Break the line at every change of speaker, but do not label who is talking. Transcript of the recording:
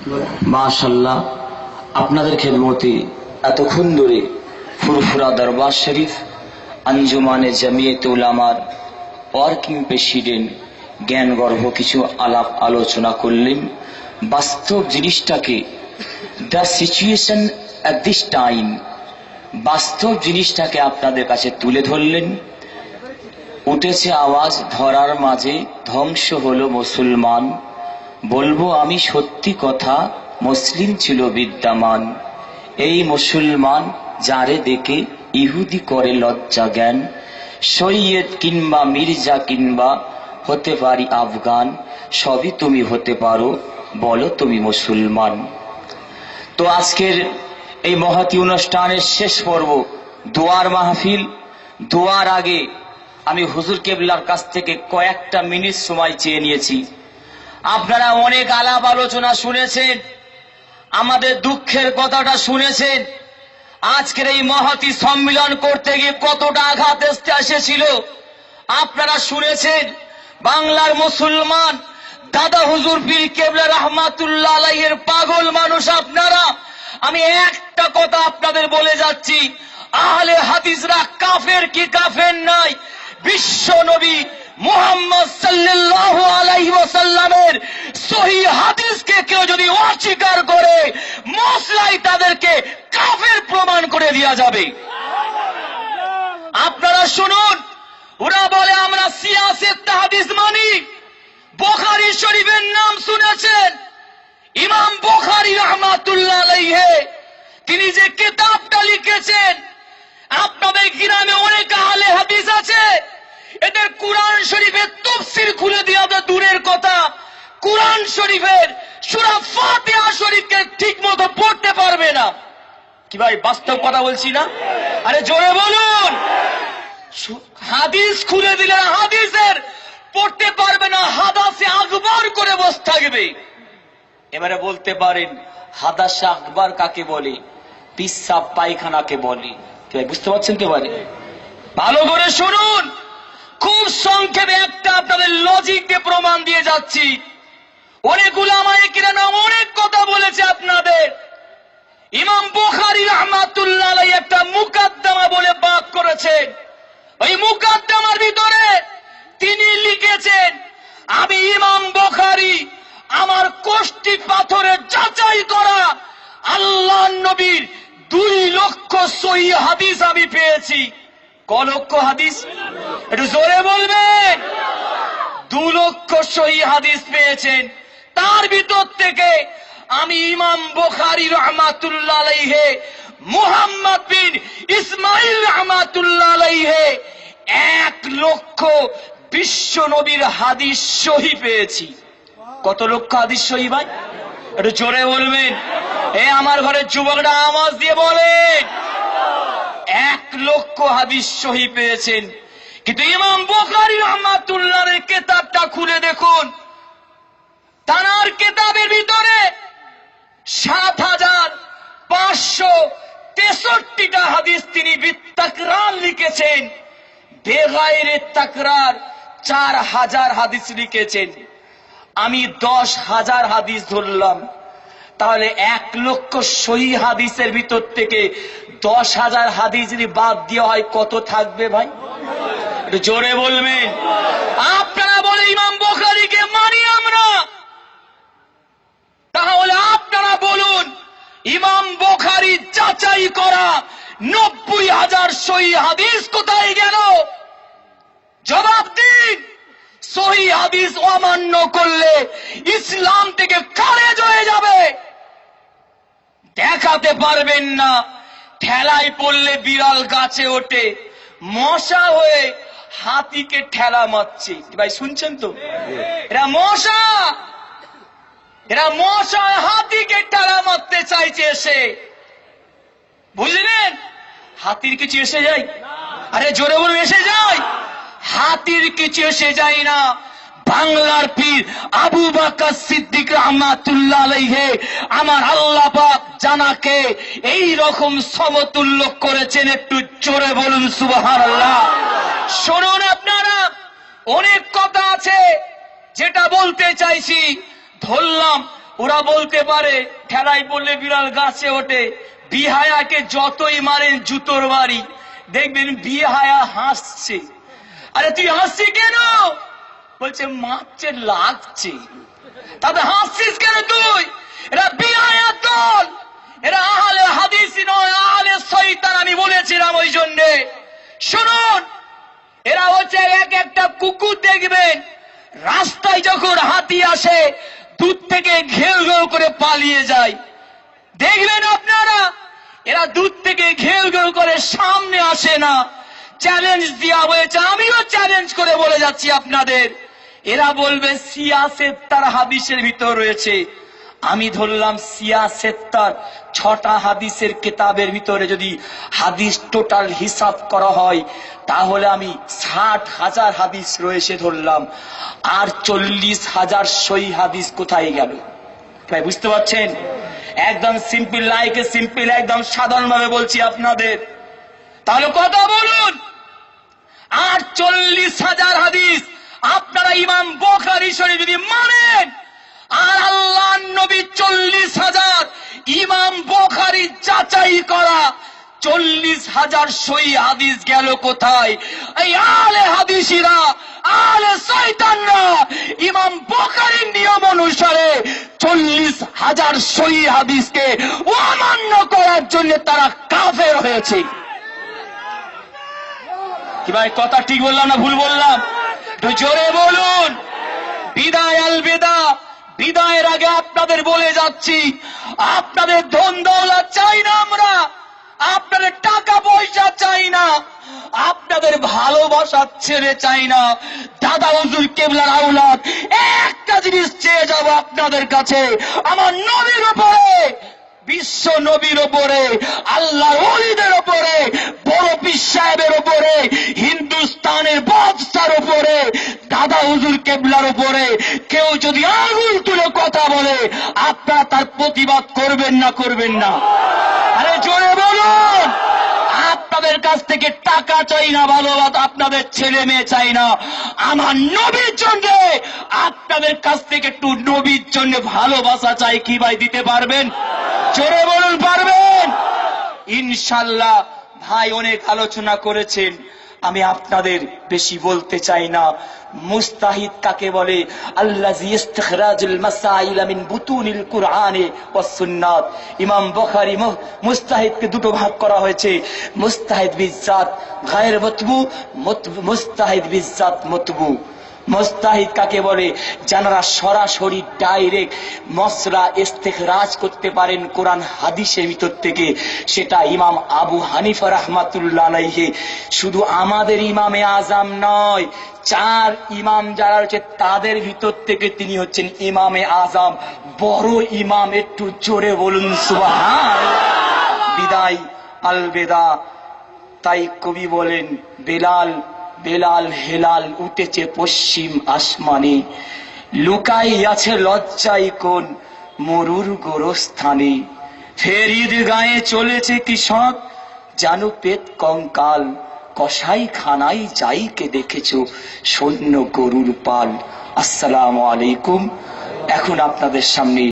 মাশাআল্লাহ, আপনাদের খেদমতে এতক্ষণ ধরে ফুরফুরা দরবার শরীফ আঞ্জুমানে জামিয়াতে উলামার ওয়ার্কিং প্রেসিডেন্ট জ্ঞান গর্ভ কিছু আলাপ আলোচনা করলেন। বাস্তব জিনিসটাকে, the situation at this time, বাস্তব জিনিসটাকে আপনাদের কাছে তুলে ধরলেন। উঠেছে আওয়াজ ধরার মাঝে, ধ্বংস হলো মুসলমান। বলবো আমি সত্যি কথা, মুসলিম ছিল বিদ্যমান। এই মুসলমান যারে দেখে ইহুদি করে লজ্জা জ্ঞান। সৈয়দ কিংবা মির্জা কিংবা হতে পারি আফগান, সবই তুমি হতে পারো, বলো তুমি মুসলমান। তো আজকের এই মহতী অনুষ্ঠানের শেষ পর্ব দোয়ার মাহফিল। দোয়ার আগে আমি হুজুর কেবলার কাছ থেকে কয়েকটা মিনিট সময় চেয়ে নিয়েছি। আপনারা অনেক আলাপ আলোচনা শুনেছেন, আমাদের দুঃখের কথাটা শুনেছেন। আজকের এই মহতী সম্মিলন করতে গিয়ে কতটা আঘাত এসেছিল আপনারা শুনেছেন। বাংলার মুসলমান দাদা হুজুর পীর কেবলা রহমাতুল্লাহ আলাইহির পাগল মানুষ আপনারা। আমি একটা কথা আপনাদের বলে যাচ্ছি, আহলে হাদিসরা কাফের কি কাফের নাই। বিশ্ব নবী মুহাম্মদ সাল্লাল্লাহু আলাইহি ওয়াসাল্লামের সহিহ হাদিসকে কেউ যদি অস্বীকার করে, মশলাই তাদেরকে কাফের প্রমাণ করে দেওয়া যাবে। আপনারা শুনুন, ওরা বলে আমরা সিয়াসেত হাদিস মানি। বুখারী শরীফের নাম শুনেছেন? ইমাম বুখারী রাহমাতুল্লাহ আলাইহি তিনি যে কিতাবটা লিখেছেন, আপনাদের গ্রামে অনেক আহলে হাদিস আছে, এদের কুরআন শরীফের তাফসীর খুলে দেওয়া তো দূরের কথা, কুরআন শরীফের সূরা ফাতিহা শরীফকে ঠিকমতো পড়তে পারবে না। কি ভাই বাস্তব কথা বলছি না? আরে জোরে বলুন। হাদিস খুলে দিলে হাদিসের পড়তে পারবে না, হাদাসে আকবার করে বসে থাকবে। এবারে বলতে পারেন হাদাসে আকবার কাকে বলে, পিসাব পায়খানাকে বলে। বুঝতে পারছেন তো? এবারে ভালো করে শুনুন, খুব সংক্ষেপে একটা আপনাদের লজিককে প্রমাণ দিয়ে যাচ্ছি। অনেক উলামায়ে কিরাম অনেক কথা বলেছে আপনাদের। ইমাম বুখারী রাহমাতুল্লাহ আলাইহি একটা মুকাদ্দমা বলে বাদ করেছেন। ওই মুকাদ্দমার ভিতরে তিনি লিখেছেন, আমি ইমাম বুখারী আমার কোষ্ঠী পাথরে যাচাই করা আল্লাহর নবীর 2 লক্ষ সহিহ হাদিস আমি পেয়েছি। ক লক্ষ হাদিস? একটু জোরে বলবেন। 2 লক্ষ সহিহ হাদিস পেয়েছেন। তার ভিতর থেকে আমি ইমাম বুখারী রাহমাতুল্লাহ আলাইহি মুহাম্মদ বিন ইসমাইল রাহমাতুল্লাহ আলাইহি 1 লক্ষ বিশ্ব নবীর হাদিস সহিহ পেয়েছি। কত লক্ষ হাদিস সহিহ ভাই? একটু জোরে বলবেন। আমার ঘরের যুবকরা আওয়াজ দিয়ে বলেন, 1 লক্ষ হাদিস সহিহ পেয়েছেন। কিন্তু ইমাম বুখারী রাহমাতুল্লাহ আলাইহির কিতাবটা খুলে দেখুন, তার কিতাবের ভিতরে 7563টা হাদিস তিনি বিতাকরার লিখেছেন। বেগাইরে তাকরার 4000 হাদিস লিখেছেন। আমি 10,000 হাদিস ধরলাম, তাহলে 1 লক্ষ সহিহ হাদিসের ভিতর থেকে 10,000 হাদিস যদি বাদ দেওয়া হয় কত থাকবে ভাই? একটু জোরে বলবেন। আপনারা বলে ইমাম বুখারীকে মানি আমরা, তাহলে আপনারা বলুন ইমাম বুখারী যাচাই করা 90,000 সহিহ হাদিস কোথায় গেল? জবাব দিন। সহিহ হাদিস অমান্য করলে ইসলাম থেকে খারেজ হয়ে যাবে। দেখাতে পারবেন না, ঠেলায় পড়লে বিড়াল গাছে ওঠে, মশা হয়ে হাতিকে ঠেলা মারছে। ভাই শুনছেন তো? এরা মশা হাতিকে ঠেলা মারতে চাইছে এসে। বুঝলেন? হাতির কিছু এসে যায়? আরে জোরে বলুন, এসে যায়? হাতির কিছু এসে যায় না। বাংলার পীর আবু বকর সিদ্দিক রাহমাতুল্লাহ আলাইহি আমার আল্লাহ পাক জানাকে এই রকম সমতুল্য করেছেন। একটু জোরে বলুন সুবহানাল্লাহ। শুনুন আপনারা, অনেক কথা আছে যেটা বলতে চাইছি, ধরলাম ওরা বলতে পারে ঠেলাই পড়লে বিড়াল গাছে ওঠে, বিহায়াকে যতই মারেন জুতোর বাড়ি, দেখবেন বিহায়া হাসছে। আরে তুই হাসছি কেন? বলছে মারছে লাগছে। তাতে হাসছিস কেন তুই? এরা বিহায়া দল, এরা আহলে হাদিস নয়, আহলে শয়তান। আমি বলেছিলাম ওই জন্যে। শুনুন, এরা হচ্ছে এক একটা কুকুর, দেখবেন রাস্তায় যখন হাতি আসে দূর থেকে ঘেউ ঘেউ করে পালিয়ে যায়। দেখবেন আপনারা, এরা দূর থেকে ঘেউ ঘেউ করে সামনে আসে না। চ্যালেঞ্জ দেওয়া হয়েছে, আমিও চ্যালেঞ্জ করে বলে যাচ্ছি আপনাদের। এরা বলবে সিয়াসেত তার হাদিসের ভিতর রয়েছে। আমি ধরলাম সিয়াসেত তার 6টা হাদিসের কিতাবের ভিতরে যদি হাদিস টোটাল হিসাব করা হয়, তাহলে আমি 60,000 হাদিস রয়েছে ধরলাম। আর 40,000 সহি হাদিস কোথায় গেল? ভাই বুঝতে পারছেন? একদম সিম্পল, লাইকে সিম্পল, একদম সাধারণ ভাবে বলছি আপনাদের। তাহলে কথা বলুন, আর 40,000 হাদিস আপনারা ইমাম বুখারী শরীফ যদি মানেন, আর আল্লাহর নবী 40,000 ইমাম বুখারী যাচাই করা 40,000 সহি হাদিস গেল কোথায়? এই আলে হাদিসিরা, আলে শয়তানরা ইমাম বুখারীর নিয়ম অনুসারে 40,000 সহি হাদিসকে অমান্য করার জন্য তারা কাফের হয়েছে। কি ভাই কথা ঠিক বললাম না ভুল বললাম? একটু জোরে বলুন। বিদায় আল বিদা। বিদায়ের আগে আপনাদের বলে যাচ্ছি, আপনাদের ধন দৌলত চাই না আমরা, আপনাদের টাকা পয়সা চাই না, আপনাদের ভালোবাসা ছেড়ে চাই না। দাদা হুজুর কেবলার আওলাদ একটা জিনিস চেয়ে যাব আপনাদের কাছে, আমার নবীর উপরে, বিশ্ব নবীর উপরে, আল্লাহর ওলিদের উপরে, বড় পীর সাহেবের উপরে, হিন্দুস্তানের বাদশার উপরে, দাদা হুজুর কেবলার উপরে কেউ যদি আঙুল তুলে কথা বলে, আপনারা তার প্রতিবাদ করবেন না? করবেন না? আরে জোরে বলুন। আপনাদের কাছ থেকে টাকা চাই না, ভালোবাসা আপনাদের ছেলে মেয়ে চাই না, আমার নবীর জন্য আপনাদের কাছ থেকে একটু নবীর জন্য ভালোবাসা চাই। কি ভাই দিতে পারবেন? জোরে বলুন, পারবেন ইনশাআল্লাহ। ভাই অনেক আলোচনা করেছেন, আমি আপনাদের বেশি বলতে চাই না। মুস্তাহিদ কাকে বলে? আল্লাযী ইস্তিখরাজুল মাসাইল মিন বুতুনিল কুরআনে ওয়াস সুন্নাত। ইমাম বুখারী মুস্তাহিদকে দুটো ভাগ করা হয়েছে, মুস্তাহিদ বিজাত গায়র মাতবু, মুস্তাহিদ বিজাত মাতবু। মুস্তাহিদ কাকে বলে? যারা সরাসরি ডাইরেক্ট মসলা ইস্তিখরাজ করতে পারেন কোরআন হাদিসের ভিতর থেকে, সেটা ইমাম আবু হানিফা রাহমাতুল্লাহ আলাইহি। শুধু আমাদের ইমামে আজম নয়, 4 ইমাম যারা রয়েছে তাদের ভিতর থেকে তিনি হচ্ছেন ইমামে আজম, বড় ইমাম। একটু জোরে বলুন সুবহানাল্লাহ। বিদায় আল বেদা। তাই কবি বলেন, বেলাল বেলাল হেলাল উঠেছে পশ্চিম আসমানে, লুকাই আছে লজ্জাই কোন মরুর গোরস্থানে। ফের ঈদ গায়ে চলেছে কৃষক, জানু পেট কঙ্কাল, কসাই খানাই যাইকে দেখেছো সৈন্য গরুর পাল। আসসালামু আলাইকুম। এখন আপনাদের সামনে